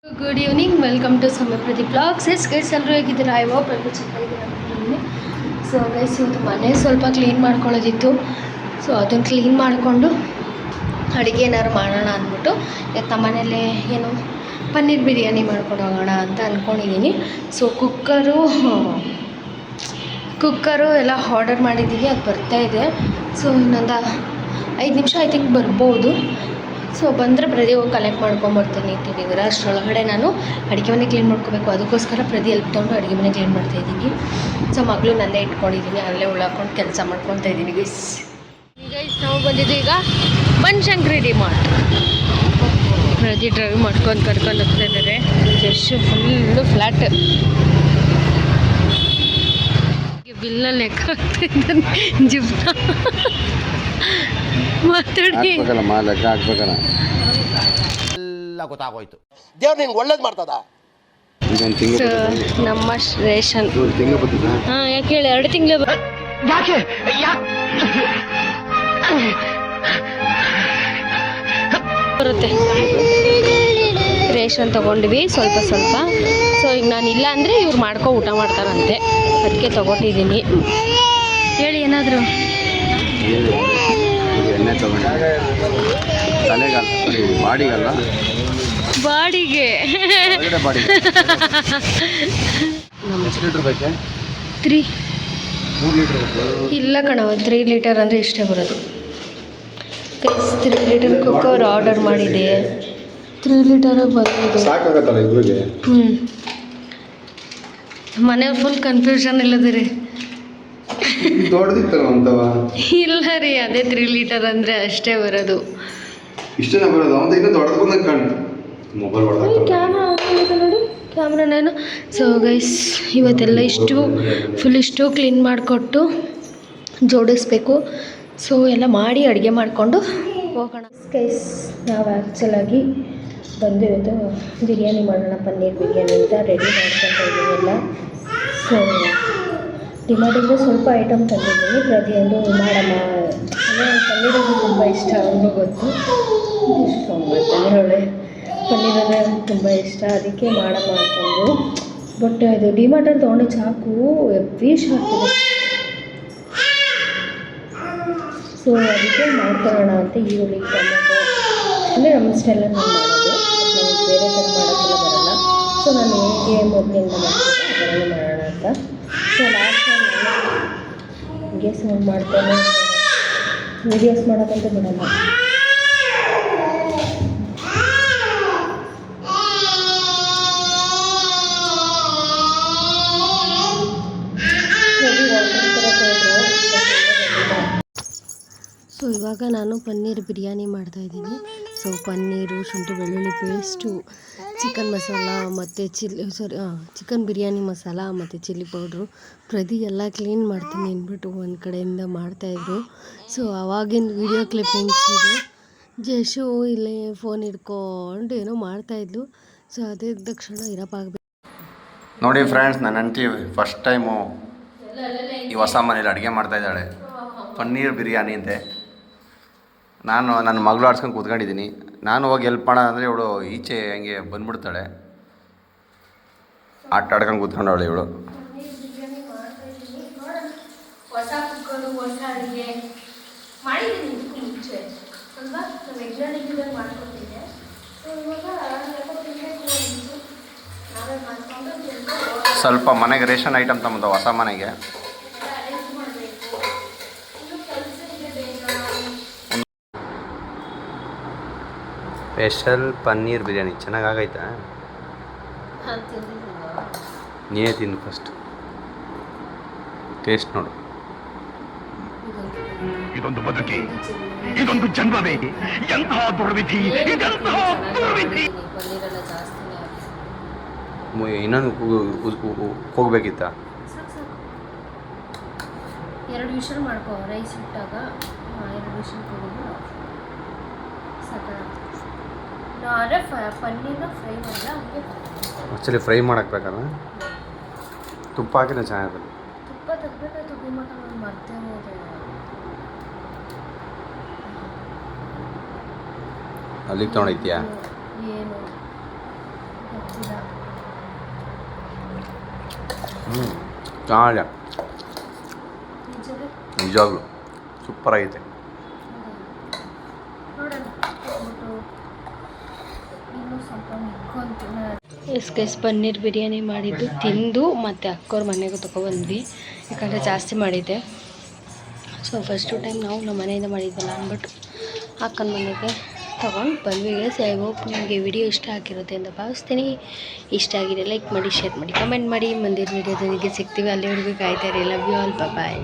Good evening, welcome to ಸಮಯ Pradeep blogs. Guys ಎಲ್ಲರೂ ಹೇಗಿದ್ದೀರಾ? ಐ ಹೋಪ್ ಎಲ್ಲರೂ ಚೆನ್ನಾಗಿದ್ದೀರಾ ಅಂದ್ಕೊಂಡಿದ್ದೀನಿ. ಸೊ ಗೈಸ್ ಇವತ್ತು ಮನೆ ಸ್ವಲ್ಪ ಕ್ಲೀನ್ ಮಾಡ್ಕೊಳ್ಳೋದಿತ್ತು. ಸೊ ಅದನ್ನು ಕ್ಲೀನ್ ಮಾಡಿಕೊಂಡು ಅಡುಗೆ ಏನಾದ್ರು ಮಾಡೋಣ ಅಂದ್ಬಿಟ್ಟು ಇವತ್ತು ನಮ್ಮ ಮನೇಲಿ ಏನು ಪನ್ನೀರ್ ಬಿರಿಯಾನಿ ಮಾಡ್ಕೊಂಡು ಹೋಗೋಣ ಅಂತ ಅಂದ್ಕೊಂಡಿದ್ದೀನಿ. ಸೊ ಕುಕ್ಕರು ಎಲ್ಲ ಆರ್ಡರ್ ಮಾಡಿದ್ದೀವಿ, ಅದು ಬರ್ತಾಯಿದೆ. ಸೊ ಇನ್ನೊಂದು 5 ನಿಮಿಷ ಐ ಥಿಂಕ್ ಬರ್ಬೋದು. ಸೊ ಬಂದರೆ ಪ್ರದಿ ಹೋಗಿ ಕಲೆಕ್ಟ್ ಮಾಡ್ಕೊಂಬರ್ತೀನಿ ಅಂತಿದ್ದೀರ. ಅಷ್ಟರೊಳಗಡೆ ನಾನು ಅಡುಗೆ ಮನೆ ಕ್ಲೀನ್ ಮಾಡ್ಕೋಬೇಕು. ಅದಕ್ಕೋಸ್ಕರ ಪ್ರದಿ ಎಲ್ಪ್ ತೊಗೊಂಡು ಅಡುಗೆ ಮನೆ ಕ್ಲೀನ್ ಮಾಡ್ತಾಯಿದ್ದೀನಿ. ಸೊ ಮಗಳು ನಲ್ಲೇ ಇಟ್ಕೊಂಡಿದ್ದೀನಿ, ಅಲ್ಲೇ ಉಳ್ಳಾಕೊಂಡು ಕೆಲಸ ಮಾಡ್ಕೊತಾ ಇದ್ದೀನಿ. ಗೈಸ್ ನಾವು ಬಂದಿದ್ದು ಈಗ ಬನಶಂಕರಿ ಡಿಮಾರ್ಟ್. ಪ್ರದಿ ಡ್ರೈವ್ ಮಾಡ್ಕೊಂಡು ಕರ್ಕೊಂಡು ಹೋಗ್ತಾ ಇದ್ದಾರೆ. Just full flat. ಬಿಲ್ನಲ್ಲಿ ಲೆಕ್ಕ ಆಗ್ತಾ ಇದ್ದಾನೆ ಜೀವನ ಮಾತಾಡಿ. ಲೆಕ್ಕ ಹಾಕ್ಬೇಕಲ್ಲ, ಎಲ್ಲ ಗೊತ್ತಾಗೋಯ್ತು. ದೇವ್ರು ನಿಂಗೆ ಒಳ್ಳೇದು ಮಾಡ್ತದ. ನಮ್ಮ ರೇಷನ್ ಹಾಂ ಯಾಕೆ ಹೇಳಿ 2 ತಿಂಗಳು ಬರುತ್ತೆ. ರೇಷನ್ ತೊಗೊಂಡ್ವಿ ಸ್ವಲ್ಪ. ಸೊ ಈಗ ನಾನು ಇಲ್ಲ ಅಂದರೆ ಇವ್ರು ಊಟ ಮಾಡ್ತಾರಂತೆ, ಅದಕ್ಕೆ ತೊಗೊಂಡಿದ್ದೀನಿ. ಹೇಳಿ ಏನಾದರೂ. ಎಣ್ಣೆ ತಗೊಂಡು ತಲೆಗಲ್ಲ, ಬಾಡಿಗೆ 3 ಇಲ್ಲ ಕಣವ, 3 ಲೀಟರ್ ಅಂದರೆ ಇಷ್ಟೇ ಬರೋದು. 3 ಲೀಟರ್ ಕುಕ್ಕರ್ ಆರ್ಡರ್ ಮಾಡಿದೆ. 3 ಲೀಟರ್ ಬಂದಿದೆ. ಮನೆಯವ್ರು ಫುಲ್ ಕನ್ಫ್ಯೂಷನ್ ಇಲ್ಲದ್ರಿ. ಇಲ್ಲ ರೀ, ಅದೇ 3 ಲೀಟರ್ ಅಂದರೆ ಅಷ್ಟೇ ಬರೋದು. ಕ್ಯಾಮ್ರಾನೇನು. ಸೊ ಗೈಸ್ ಇವತ್ತೆಲ್ಲ ಇಷ್ಟು ಕ್ಲೀನ್ ಮಾಡಿಕೊಟ್ಟು ಜೋಡಿಸ್ಬೇಕು. ಸೊ ಎಲ್ಲ ಮಾಡಿ ಅಡುಗೆ ಮಾಡಿಕೊಂಡು ಹೋಗೋಣ. ಗೈಸ್ ನಾವು ಆ್ಯಕ್ಚುಲಾಗಿ ಬಂದು ಇವತ್ತು ಬಿರಿಯಾನಿ ಮಾಡೋಣ, ಪನ್ನೀರ್ ಬಿರಿಯಾನಿ ಅಂತ ರೆಡಿ ಮಾಡ್ಕೊತಾ ಇದ್ದೀವಿ ಎಲ್ಲ. ಸೊ ಡಿಮಾರ್ಟಿಂದ ಸ್ವಲ್ಪ ಐಟಮ್ ತಂದಿದ್ದೀನಿ. ಪ್ರತಿಯೊಂದು ಮಾಡಮ್ಮ ಅಂದರೆ ಪನ್ನೀರ್ ಅಂದರೆ ತುಂಬ ಇಷ್ಟ, ಅವ್ರಿಗೂ ಗೊತ್ತು. ಇಷ್ಟು ಮಾಡ್ತಾನೆ ಒಳ್ಳೆ ಪನ್ನೀರ್ ಅಂದರೆ ತುಂಬ ಇಷ್ಟ, ಅದಕ್ಕೆ ಮಾಡಮ್ಮ ಅಂದ್ಕೊಂಡು. ಬಟ್ ಇದು ಡಿಮಾರ್ಟಲ್ಲಿ ತೊಗೊಂಡೆ ಚಾಕು ಹೆವಿ ಶಾರ್ಪಿದೆ. ಸೊ ಅದಕ್ಕೆ ಮಾಡ್ಕೊಳ್ಳೋಣ ಅಂತ ಈರುಳ್ಳಿ ಟೊಮೆಟೊ ಅಂದರೆ ನಮ್ಮ ಸ್ಟೈಲಲ್ಲಿ ನಾನು ಮಾಡೋದು. ನನಗೆ ಬೇರೆ ಥರ ಮಾಡೋಕ್ಕೆಲ್ಲ ಬರೋಲ್ಲ. ಸೊ ನಾನು ಹೇಗೆ ಮೊದಲಿಂದ ಮಾಡ್ತೀನಿ ಅದರಲ್ಲೇ ಮಾಡೋಣ ಅಂತ. ಸೊ ಲಾಸ್ಟ್ ಟೈಮ್ ನಾನು ಹೀಗೆ ಸೌಂಡ್ ಮಾಡ್ತೇನೆ, ವೀಡಿಯೋಸ್ ಮಾಡೋಕ್ಕಂತೂ ಬಿಡಲ್ಲ. ಸೊ ಇವಾಗ ನಾನು ಪನ್ನೀರ್ ಬಿರಿಯಾನಿ ಮಾಡ್ತಾಯಿದ್ದೀನಿ. ಸೊ ಪನ್ನೀರು, ಶುಂಠಿ ಬೆಳ್ಳುಳ್ಳಿ ಪೇಸ್ಟು, ಚಿಕನ್ ಮಸಾಲ ಮತ್ತು ಚಿಕನ್ ಬಿರಿಯಾನಿ ಮಸಾಲ ಮತ್ತು ಚಿಲ್ಲಿ ಪೌಡ್ರು ಪ್ರತಿ ಎಲ್ಲ ಕ್ಲೀನ್ ಮಾಡ್ತೀನಿ ಅಂದ್ಬಿಟ್ಟು ಒಂದು ಕಡೆಯಿಂದ ಮಾಡ್ತಾಯಿದ್ರು. ಸೊ ಅವಾಗಿನ ವೀಡಿಯೋ ಕ್ಲಿಪ್ಪಿಂಗ್ಸ್ ಇದು. ಜಶು ಇಲ್ಲೇ ಫೋನ್ ಹಿಡ್ಕೊಂಡು ಏನೋ ಮಾಡ್ತಾಯಿದ್ಲು. ಸೊ ಅದೇ ತಕ್ಷಣ ಇರಪ್ಪಾಗಬೇಕು. ನೋಡಿ ಫ್ರೆಂಡ್ಸ್, ನನ್ನ ಹೆಂಡತಿ ಫಸ್ಟ್ ಟೈಮು ಈ ಹೊಸ ಮನೇಲಿ ಅಡುಗೆ ಮಾಡ್ತಾಯಿದ್ದಾಳೆ. ಪನ್ನೀರ್ ಬಿರಿಯಾನಿ ಅಂತೆ. ನಾನು ನನ್ನ ಮಗಳು ಆಡ್ಸ್ಕೊಂಡು ಕೂತ್ಕೊಂಡಿದ್ದೀನಿ. ನಾನು ಹೋಗಿ ಹೆಲ್ಪ್ ಮಾಡೋಣ ಅಂದರೆ ಇವಳು ಈಚೆ ಹಂಗೆ ಬಂದ್ಬಿಡ್ತಾಳೆ, ಆಟ ಆಡ್ಕೊಂಡು ಕೂತ್ಕೊಂಡವಳೆ ಇವಳು. ಸ್ವಲ್ಪ ಮನೆಗೆ ರೇಷನ್ ಐಟಮ್ ತಗೊಂಡು ಹೊಸ ಮನೆಗೆ. ಸ್ಪೆಷಲ್ ಪನ್ನೀರ್ ಬಿರಿಯಾನಿ ಚೆನ್ನಾಗಾಗೈತಾ? ನೀನೇ ತಿನ್ನು ಫಸ್ಟ್, ಟೇಸ್ಟ್ ನೋಡು. ಇದೊಂದು ಬದುಕಿ, ಇದೊಂದು ಜನ್ಮವೇ, ಎಂತಹ ದುರ್ವಿಧಿ, ಇನ್ನೊಂದು ಹೋಗ್ಬೇಕಿತ್ತ? 2 ವಿಷಲ್ ಮಾಡ್ಕೋ, ರೈಸ್ ಇಟ್ಟಾಗ 2 ವಿಷಲ್ ಕೂಗಿದ್ರೆ ಸಾಕಾಗುತ್ತೆ. ಆದರೆ ಪನ್ನೀರ್ನ ಫ್ರೈ ಮಾಡಲ್ಲ, ಹಂಗೆ ಆ್ಯಕ್ಚುಲಿ ಫ್ರೈ ಮಾಡಕ್ಕೆ ಬೇಕಲ್ಲ, ತುಪ್ಪ ಹಾಕಿದ್ರೆ ಚೆನ್ನಾಗಿರುತ್ತೆ. ತುಪ್ಪ ತೆಗ್ಬೇಕಾಯ್ತು, ಡಿಮಾರ್ಟ್ ನಾನು ಮರ್ತೇ ಹೋದೆ. ಅಲ್ಲಿಗೆ ತೊಗೊಂಡಿದ್ಯಾ? ಏನು ಚೆನ್ನಾಗಿದೆ ನಿಜವಾಗ್ಲು ಸೂಪರ್ ಆಗೈತೆ. ಎಸ್ ಗೈಸ್ ಪನ್ನೀರ್ ಬಿರಿಯಾನಿ ಮಾಡಿದ್ದು ತಿಂದು ಮತ್ತು ಅಕ್ಕವ್ರ ಮನೆಗೂ ತೊಗೊಬಂದ್ವಿ, ಯಾಕಂದರೆ ಜಾಸ್ತಿ ಮಾಡಿದ್ದೆ. ಸೊ ಫಸ್ಟು ಟೈಮ್ ನಾವು ನಮ್ಮ ಮನೆಯಿಂದ ಮಾಡಿದ್ವಲ್ಲ ಅಂದ್ಬಿಟ್ಟು ಅಕ್ಕನ ಮನೆಗೆ ತೊಗೊಂಡು ಬಂದ್ವಿ. ಗೈಸ್ ಐ ಹೋಪ್ ನಿಮಗೆ ವಿಡಿಯೋ ಇಷ್ಟ ಆಗಿರುತ್ತೆ ಅಂತ ಭಾವಿಸ್ತೀನಿ. ಇಷ್ಟ ಆಗಿದೆ ಲೈಕ್ ಮಾಡಿ, ಶೇರ್ ಮಾಡಿ, ಕಮೆಂಟ್ ಮಾಡಿ. ಮುಂದಿನ ವಿಡಿಯೋದೊಂದಿಗೆ ಸಿಗ್ತೀವಿ. ಅಲ್ಲಿವರೆಗೂ ಕಾಯ್ತಾ ಇರಿ. Love you all, bye.